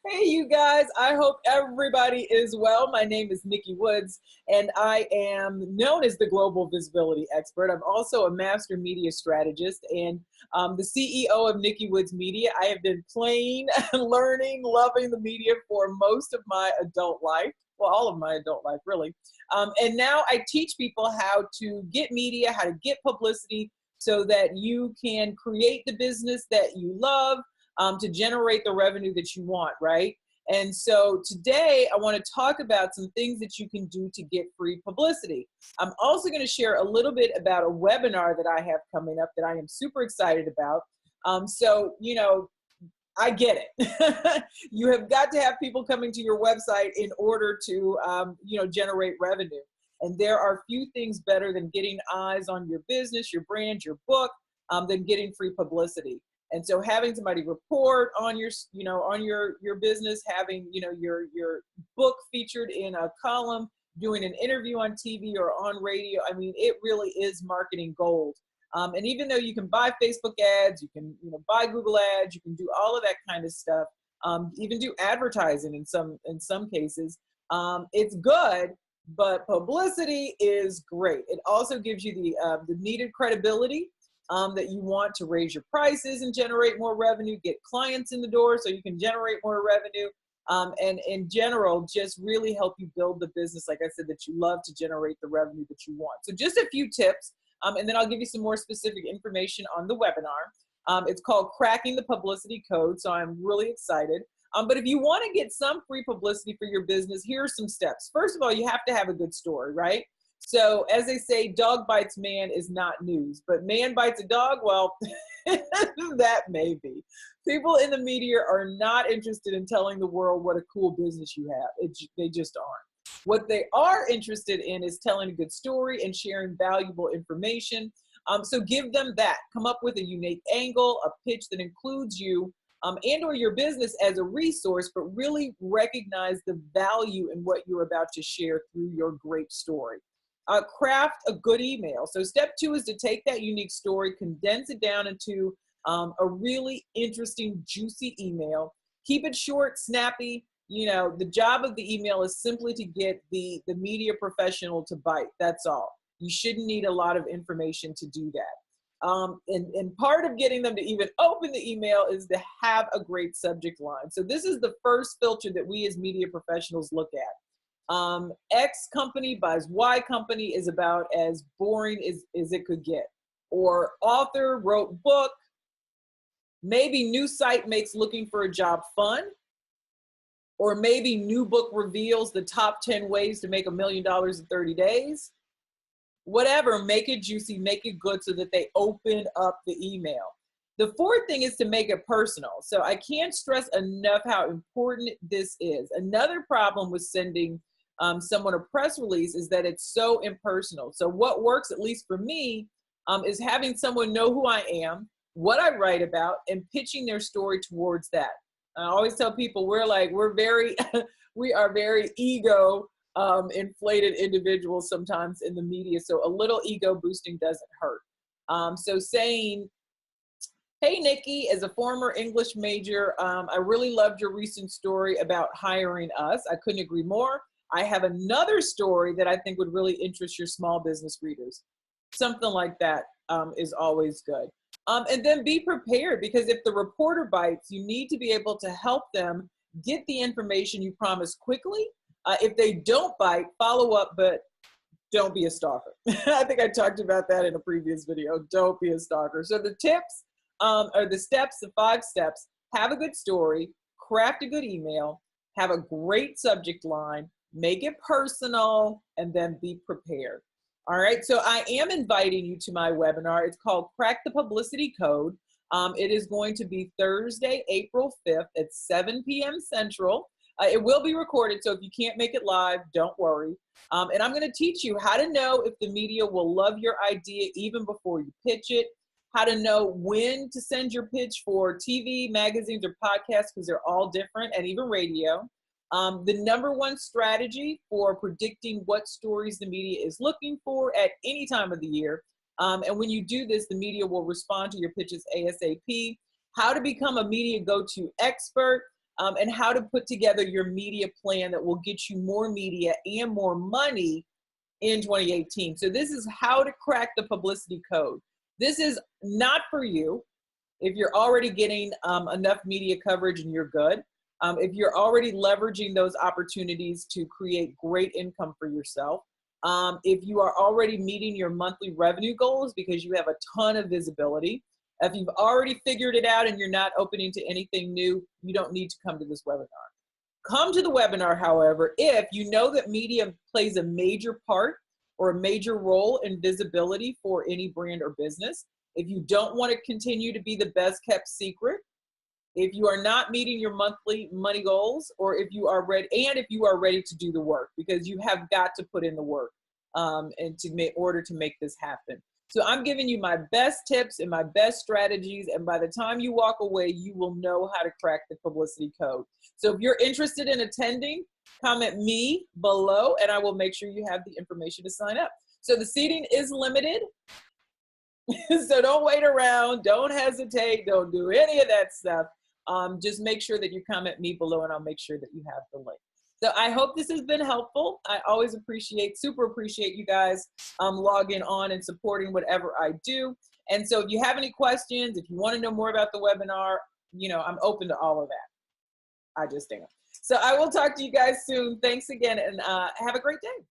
Hey, you guys. I hope everybody is well. My name is Nikki Woods, and I am known as the Global Visibility Expert. I'm also a master media strategist and the CEO of Nikki Woods Media. I have been playing, learning, loving the media for most of my adult life. Well, all of my adult life, really. And now I teach people how to get media, how to get publicity so that you can create the business that you love, to generate the revenue that you want, right? And so today I want to talk about some things that you can do to get free publicity. I'm also going to share a little bit about a webinar that I have coming up that I am super excited about. I get it. You have got to have people coming to your website in order to, generate revenue. And there are few things better than getting eyes on your business, your brand, your book, than getting free publicity. And so having somebody report on your business, having, your book featured in a column, doing an interview on TV or on radio, I mean, it really is marketing gold. And even though you can buy Facebook ads, you can, buy Google ads, you can do all of that kind of stuff, even do advertising in some cases, it's good, but publicity is great. It also gives you the needed credibility that you want to raise your prices and generate more revenue, get clients in the door so you can generate more revenue, and in general, just really help you build the business, like I said, that you love, to generate the revenue that you want. So just a few tips, and then I'll give you some more specific information on the webinar. It's called Cracking the Publicity Code, so I'm really excited. But if you want to get some free publicity for your business, here are some steps. First of all, you have to have a good story, right? So as they say, dog bites man is not news, but man bites a dog, well, that may be. People in the media are not interested in telling the world what a cool business you have. They just aren't. What they are interested in is telling a good story and sharing valuable information. So give them that. Come up with a unique angle, a pitch that includes you and or your business as a resource, but really recognize the value in what you're about to share through your great story. Craft a good email. So step 2 is to take that unique story, condense it down into a really interesting, juicy email. Keep it short, snappy. The job of the email is simply to get the media professional to bite. That's all. You shouldn't need a lot of information to do that. And part of getting them to even open the email is to have a great subject line. So this is the first filter that we as media professionals look at. X company buys Y company is about as boring as it could get. Or author wrote book. Maybe new site makes looking for a job fun. Or maybe new book reveals the top 10 ways to make $1 million in 30 days. Whatever, make it juicy, make it good so that they open up the email. The fourth thing is to make it personal. So I can't stress enough how important this is. Another problem with sending someone a press release is that it's so impersonal. So what works, at least for me, is having someone know who I am, what I write about, and pitching their story towards that. I always tell people we are very ego inflated individuals sometimes in the media. So a little ego boosting doesn't hurt. So saying, hey, Nikki, as a former English major, I really loved your recent story about hiring us. I couldn't agree more. I have another story that I think would really interest your small business readers. Something like that is always good. And then be prepared, because if the reporter bites, you need to be able to help them get the information you promised quickly. If they don't bite, follow up, but don't be a stalker. I think I talked about that in a previous video. Don't be a stalker. So the tips are the steps, the 5 steps. Have a good story, craft a good email, have a great subject line, make it personal, and then be prepared. All right, so I am inviting you to my webinar. It's called Crack the Publicity Code. It is going to be Thursday, April 5th at 7 p.m. Central. It will be recorded, so if you can't make it live, don't worry. And I'm going to teach you how to know if the media will love your idea even before you pitch it, how to know when to send your pitch for TV, magazines, or podcasts, because they're all different, and even radio. The #1 strategy for predicting what stories the media is looking for at any time of the year. And when you do this, the media will respond to your pitches ASAP. How to become a media go-to expert. and how to put together your media plan that will get you more media and more money in 2018. So this is how to crack the publicity code. This is not for you if you're already getting enough media coverage and you're good. If you're already leveraging those opportunities to create great income for yourself. If you are already meeting your monthly revenue goals because you have a ton of visibility. If you've already figured it out and you're not opening to anything new, you don't need to come to this webinar. Come to the webinar, however, if you know that media plays a major part or a major role in visibility for any brand or business. If you don't want to continue to be the best kept secret, if you are not meeting your monthly money goals, or if you are ready, and if you are ready to do the work, because you have got to put in the work in order to make this happen. So I'm giving you my best tips and my best strategies, and by the time you walk away, you will know how to crack the publicity code. So if you're interested in attending, comment me below, and I will make sure you have the information to sign up. So the seating is limited. So don't wait around, don't hesitate, don't do any of that stuff. Just make sure that you comment me below, and I'll make sure that you have the link. So I hope this has been helpful. I always super appreciate you guys logging on and supporting whatever I do. And so if you have any questions, if you want to know more about the webinar, you know, I'm open to all of that. I just am. So I will talk to you guys soon. Thanks again, and have a great day.